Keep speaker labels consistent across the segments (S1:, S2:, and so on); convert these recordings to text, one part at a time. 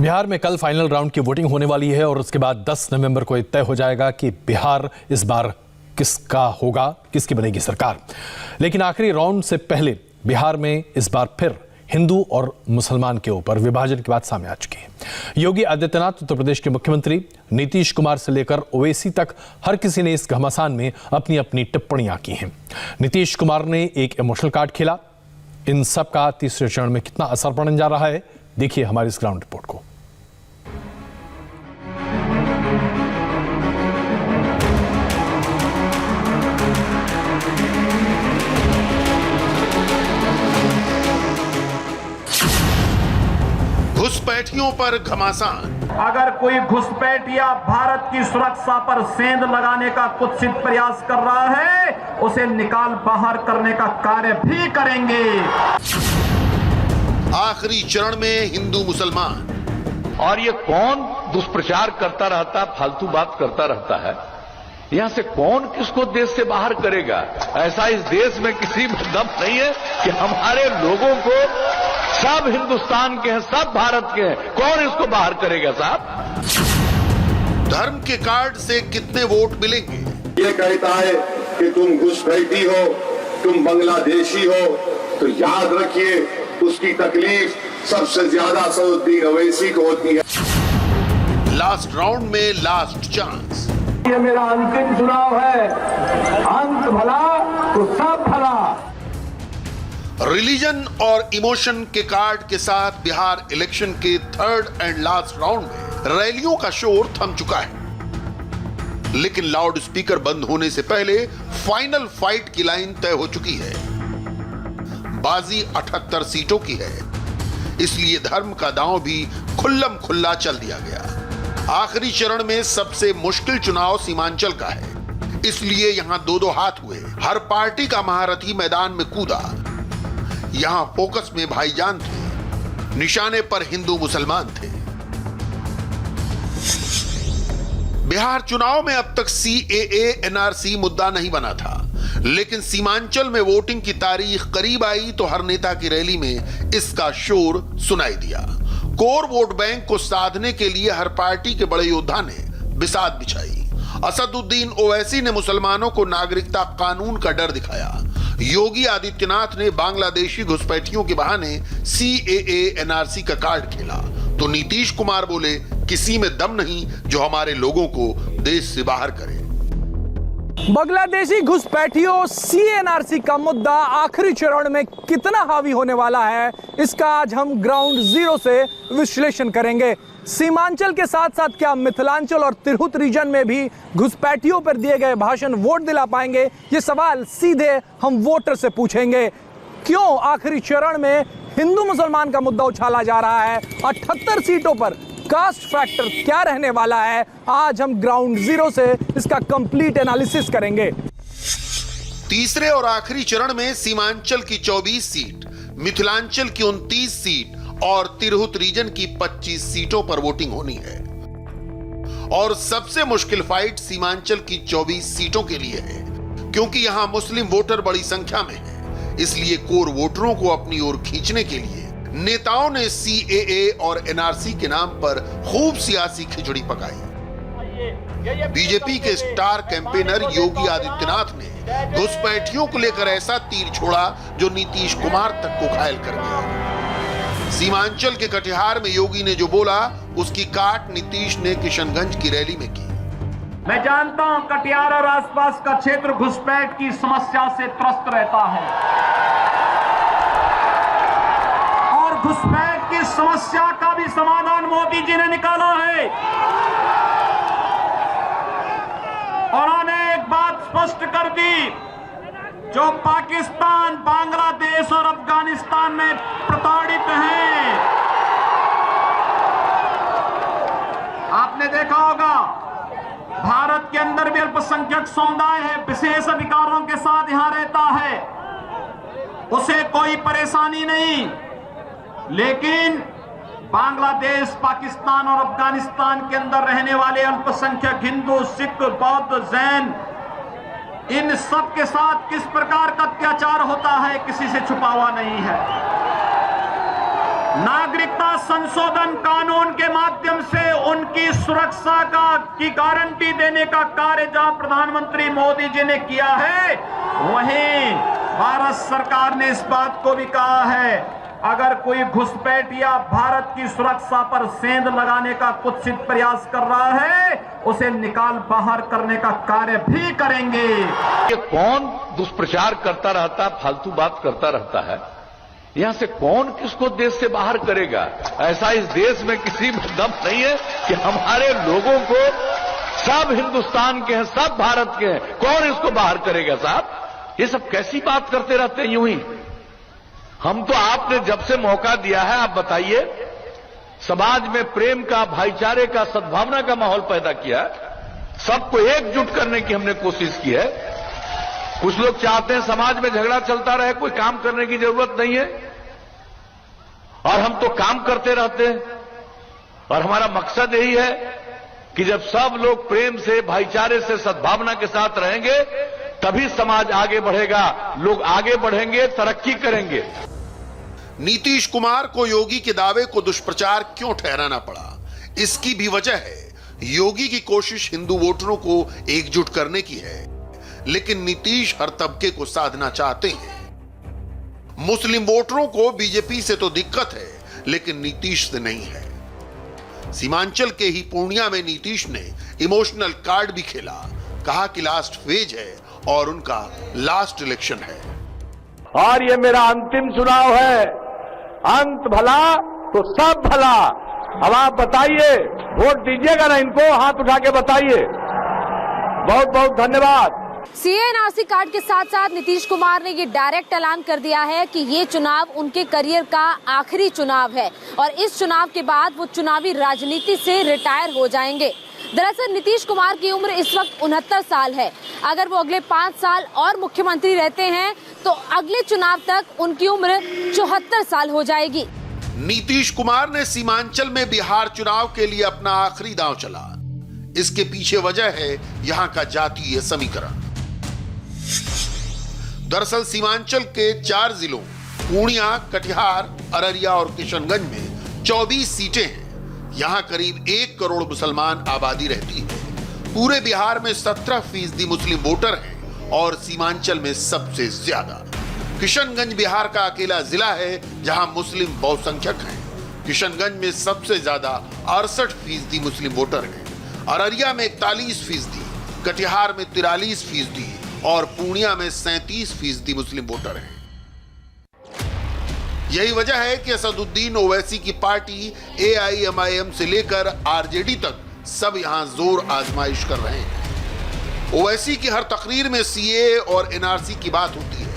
S1: बिहार में कल final round की वोटिंग होने वाली है और उसके बाद 10 नवंबर को तय हो जाएगा कि बिहार इस बार किसका होगा, किसकी बनेगी सरकार। लेकिन आखिरी राउंड से पहले बिहार में इस बार फिर हिंदू और मुसलमान के ऊपर विभाजन की बात सामने आ चुकी है। योगी आदित्यनाथ उत्तर प्रदेश के मुख्यमंत्री, नीतीश कुमार से लेकर ओवैसी तक हर किसी ने इस घमासान में अपनी अपनी टिप्पणियां की हैं। नीतीश कुमार ने एक इमोशनल कार्ड खेला। इन सब का तीसरे चरण में कितना असर पड़ने जा रहा है, देखिए हमारी इस ग्राउंड रिपोर्ट को।
S2: घुसपैठियों पर घमासान।
S3: अगर कोई घुसपैठ या भारत की सुरक्षा पर सेंध लगाने का कुत्सित प्रयास कर रहा है, उसे निकाल बाहर करने का कार्य भी करेंगे।
S2: आखिरी चरण में हिंदू मुसलमान।
S4: और ये कौन दुष्प्रचार करता रहता, फालतू बात करता रहता है, यहां से कौन किसको देश से बाहर करेगा? ऐसा इस देश में किसी में दम नहीं है कि हमारे लोगों को, सब हिंदुस्तान के हैं, सब भारत के हैं, कौन इसको बाहर करेगा साहब?
S2: धर्म के कार्ड से कितने वोट मिलेंगे?
S5: ये कहता है कि तुम घुसपैठी हो, तुम बांग्लादेशी हो, तो याद रखिए उसकी तकलीफ सबसे ज्यादा सऊदी ओवैसी को होती है।
S2: लास्ट राउंड में लास्ट चांस।
S3: ये मेरा अंतिम चुनाव है, अंत भला तो सब भला।
S2: रिलीजन और इमोशन के कार्ड के साथ बिहार इलेक्शन के थर्ड एंड लास्ट राउंड में रैलियों का शोर थम चुका है, लेकिन लाउड स्पीकर बंद होने से पहले फाइनल फाइट की लाइन तय हो चुकी है। बाजी 78 सीटों की है, इसलिए धर्म का दांव भी खुल्लम खुल्ला चल दिया गया। आखिरी चरण में सबसे मुश्किल चुनाव सीमांचल का है, इसलिए यहां दो हाथ हुए। हर पार्टी का महारथी मैदान में कूदा। यहां फोकस में भाईजान थे, निशाने पर हिंदू मुसलमान थे। बिहार चुनाव में अब तक CAA NRC मुद्दा नहीं बना था, लेकिन सीमांचल में वोटिंग की तारीख करीब आई तो हर नेता की रैली में इसका शोर सुनाई दिया। कोर वोट बैंक को साधने के लिए हर पार्टी के बड़े योद्धा ने बिसात बिछाई। असदुद्दीन ओवैसी ने मुसलमानों को नागरिकता कानून का डर दिखाया। योगी आदित्यनाथ ने बांग्लादेशी घुसपैठियों के बहाने CAA NRC का कार्ड खेला, तो नीतीश कुमार बोले किसी में दम नहीं जो हमारे लोगों को देश से बाहर करे।
S6: बांग्लादेशी घुसपैठियों CAA NRC का मुद्दा आखिरी चरण में कितना हावी होने वाला है, इसका आज हम ग्राउंड जीरो से विश्लेषण करेंगे। सीमांचल के साथ साथ क्या मिथिलांचल और तिरहुत रीजन में भी घुसपैठियों पर दिए गए भाषण वोट दिला पाएंगे? ये सवाल सीधे हम वोटर से पूछेंगे। क्यों आखिरी चरण में हिंदू मुसलमान का मुद्दा उछाला जा रहा है? 78 सीटों पर कास्ट फैक्टर क्या रहने वाला है? आज हम ग्राउंड जीरो से इसका कंप्लीट एनालिसिस करेंगे।
S2: तीसरे और आखिरी चरण में सीमांचल की 24 सीट, मिथिलांचल की 29 सीट और तिरहुत रीजन की 25 सीटों पर वोटिंग होनी है। और सबसे मुश्किल फाइट सीमांचल की 24 सीटों के लिए है, क्योंकि यहां मुस्लिम वोटर बड़ी संख्या में है। इसलिए कोर वोटरों को अपनी ओर खींचने के लिए नेताओं ने CAA और NRC के नाम पर खूब सियासी खिचड़ी पकाई। बीजेपी के स्टार कैंपेनर योगी आदित्यनाथ ने घुसपैठियों को लेकर ऐसा तीर छोड़ा जो नीतीश कुमार तक को घायल कर गया। सीमांचल के कटिहार में योगी ने जो बोला, उसकी काट नीतीश ने किशनगंज की रैली में की।
S3: मैं जानता हूं कटिहार और आसपास का क्षेत्र घुसपैठ की समस्या से त्रस्त रहता है, और घुसपैठ की समस्या का भी समाधान मोदी जी ने निकाला है। उन्होंने एक बात स्पष्ट कर दी, जो पाकिस्तान, बांग्लादेश और अफगानिस्तान में प्रताड़ित हैं। आपने देखा होगा भारत के अंदर भी अल्पसंख्यक समुदाय है, विशेष अधिकारों के साथ यहां रहता है, उसे कोई परेशानी नहीं। लेकिन बांग्लादेश, पाकिस्तान और अफगानिस्तान के अंदर रहने वाले अल्पसंख्यक हिंदू, सिख, बौद्ध, जैन, इन सब के साथ किस प्रकार का अत्याचार होता है, किसी से छुपा हुआ नहीं है। नागरिकता संशोधन कानून के माध्यम से उनकी सुरक्षा की गारंटी देने का कार्य जहां प्रधानमंत्री मोदी जी ने किया है, वहीं भारत सरकार ने इस बात को भी कहा है, अगर कोई घुसपैठिया भारत की सुरक्षा पर सेंध लगाने का कुत्सित प्रयास कर रहा है, उसे निकाल बाहर करने का कार्य भी करेंगे।
S4: ये कौन दुष्प्रचार करता रहता, फालतू बात करता रहता है, यहां से कौन किसको देश से बाहर करेगा? ऐसा इस देश में किसी में दम नहीं है कि हमारे लोगों को, सब हिंदुस्तान के हैं, सब भारत के हैं, कौन इसको बाहर करेगा? साहब, ये सब कैसी बात करते रहते हैं यूं ही। हम तो आपने जब से मौका दिया है, आप बताइए, समाज में प्रेम का, भाईचारे का, सद्भावना का माहौल पैदा किया, सबको एकजुट करने की हमने कोशिश की है। कुछ लोग चाहते हैं समाज में झगड़ा चलता रहे, कोई काम करने की जरूरत नहीं है, और हम तो काम करते रहते हैं। और हमारा मकसद यही है कि जब सब लोग प्रेम से, भाईचारे से, सद्भावना के साथ रहेंगे, तभी समाज आगे बढ़ेगा, लोग आगे बढ़ेंगे, तरक्की करेंगे।
S2: नीतीश कुमार को योगी के दावे को दुष्प्रचार क्यों ठहराना पड़ा? इसकी भी वजह है, योगी की कोशिश हिंदू वोटरों को एकजुट करने की है, लेकिन नीतीश हर तबके को साधना चाहते हैं। मुस्लिम वोटरों को बीजेपी से तो दिक्कत है, लेकिन नीतीश से नहीं है। सीमांचल के ही पूर्णिया में नीतीश ने इमोशनल कार्ड भी खेला, कहा कि लास्ट फेज है और उनका लास्ट इलेक्शन है।
S7: और ये मेरा अंतिम चुनाव है, अंत भला तो सब भला। अब आप बताइए, वोट दीजिएगा ना इनको? हाथ उठा के बताइए। बहुत बहुत धन्यवाद।
S8: सीएनआरसी कार्ड के साथ साथ नीतीश कुमार ने ये डायरेक्ट ऐलान कर दिया है कि ये चुनाव उनके करियर का आखिरी चुनाव है और इस चुनाव के बाद वो चुनावी राजनीति से रिटायर हो जाएंगे। दरअसल नीतीश कुमार की उम्र इस वक्त 69 साल है। अगर वो अगले 5 साल और मुख्यमंत्री रहते हैं तो अगले चुनाव तक उनकी उम्र 74 साल हो जाएगी।
S2: नीतीश कुमार ने सीमांचल में बिहार चुनाव के लिए अपना आखिरी दांव चला। इसके पीछे वजह है यहां का जातीय समीकरण। दरअसल सीमांचल के 4 जिलों पूर्णिया, कटिहार, अररिया और किशनगंज में 24 सीटें हैं। यहां करीब 1 करोड़ मुसलमान आबादी रहती है। पूरे बिहार में 17% मुस्लिम वोटर हैं और सीमांचल में सबसे ज्यादा। किशनगंज बिहार का अकेला जिला है जहां मुस्लिम बहुसंख्यक हैं। किशनगंज में सबसे ज्यादा 68% मुस्लिम वोटर हैं। अररिया में 41%, कटिहार में 43% और पूर्णिया में 37% मुस्लिम वोटर हैं। यही वजह है कि असदुद्दीन ओवैसी की पार्टी AIMIM से लेकर RJD तक सब यहां जोर आजमाइश कर रहे हैं। ओवैसी की हर तकरीर में CAA और NRC की बात होती है।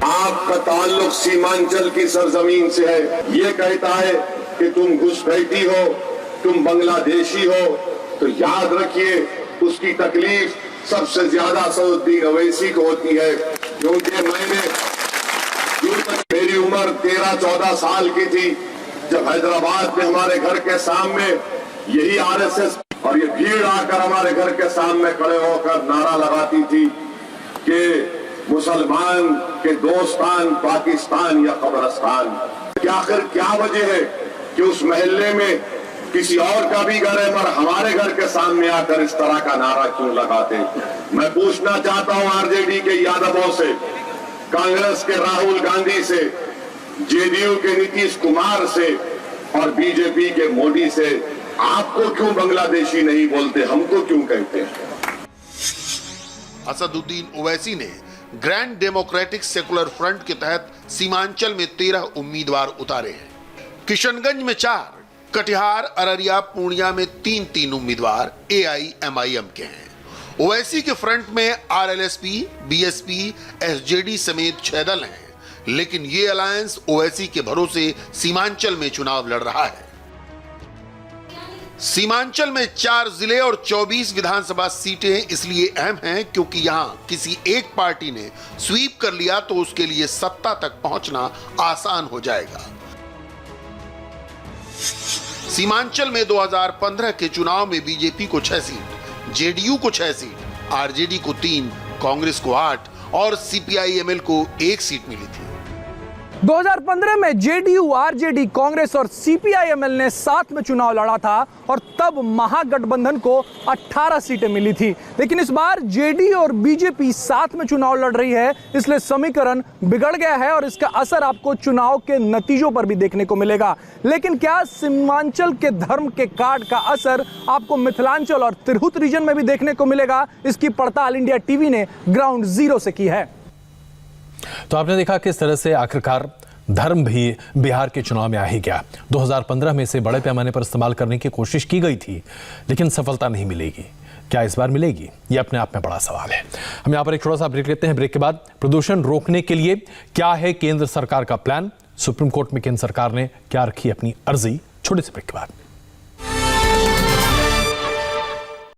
S5: आपका ताल्लुक सीमांचल की सरजमीन से है। ये कहता है कि तुम घुसपैठी हो, तुम बांग्लादेशी हो, तो याद रखिए उसकी तकलीफ सबसे ज्यादा असदुद्दीन ओवैसी को होती है। क्योंकि मेरी उम्र 13-14 साल की थी जब हैदराबाद में हमारे घर के सामने यही RSS और ये भीड़ आकर हमारे घर के सामने खड़े होकर नारा लगाती थी कि मुसलमान के दोस्तान पाकिस्तान या कब्रिस्तान। आखिर क्या वजह है कि उस महल्ले में किसी और का भी घर है मगर हमारे घर के सामने आकर इस तरह का नारा क्यों लगाते? मैं पूछना चाहता हूं RJD के यादवों से, कांग्रेस के राहुल गांधी से, JDU के नीतीश कुमार से और BJP के मोदी से, आपको क्यों बांग्लादेशी नहीं बोलते, हमको क्यों कहते हैं?
S2: असदुद्दीन ओवैसी ने ग्रैंड डेमोक्रेटिक सेकुलर फ्रंट के तहत सीमांचल में 13 उम्मीदवार उतारे हैं। किशनगंज में 4, कटिहार, अररिया, पूर्णिया में 3-3 उम्मीदवार AIMIM के हैं। ओवैसी के फ्रंट में RLSP, BSP, SJD समेत 6 दल हैं, लेकिन ये अलायंस ओवैसी के भरोसे सीमांचल में चुनाव लड़ रहा है। सीमांचल में 4 जिले और 24 विधानसभा सीटें इसलिए अहम हैं क्योंकि यहां किसी एक पार्टी ने स्वीप कर लिया तो उसके लिए सत्ता तक पहुंचना आसान हो जाएगा। सीमांचल में 2015 के चुनाव में बीजेपी को 6 सीट, JDU को 6 सीट, RJD को 3, कांग्रेस को 8 और CPI-ML को 1 सीट मिली थी।
S6: 2015 में जेडीयू, आरजेडी, कांग्रेस और सीपीआईएमएल ने साथ में चुनाव लड़ा था और तब महागठबंधन को 18 सीटें मिली थी। लेकिन इस बार जेडीयू और बीजेपी साथ में चुनाव लड़ रही है, इसलिए समीकरण बिगड़ गया है और इसका असर आपको चुनाव के नतीजों पर भी देखने को मिलेगा। लेकिन क्या सीमांचल के धर्म के कार्ड का असर आपको मिथिलांचल और तिरहुत रीजन में भी देखने को मिलेगा? इसकी पड़ताल इंडिया टीवी ने ग्राउंड जीरो से की है।
S1: तो आपने देखा किस तरह से आखिरकार धर्म भी बिहार के चुनाव में आ ही गया। 2015 में इसे बड़े पैमाने पर इस्तेमाल करने की कोशिश की गई थी, लेकिन सफलता नहीं मिलेगी। क्या इस बार मिलेगी? यह अपने आप में बड़ा सवाल है। हम यहां पर एक छोटा सा ब्रेक लेते हैं। ब्रेक के बाद प्रदूषण रोकने के लिए क्या है केंद्र सरकार का प्लान? सुप्रीम कोर्ट में केंद्र सरकार ने क्या रखी अपनी अर्जी? छोटे से ब्रेक के बाद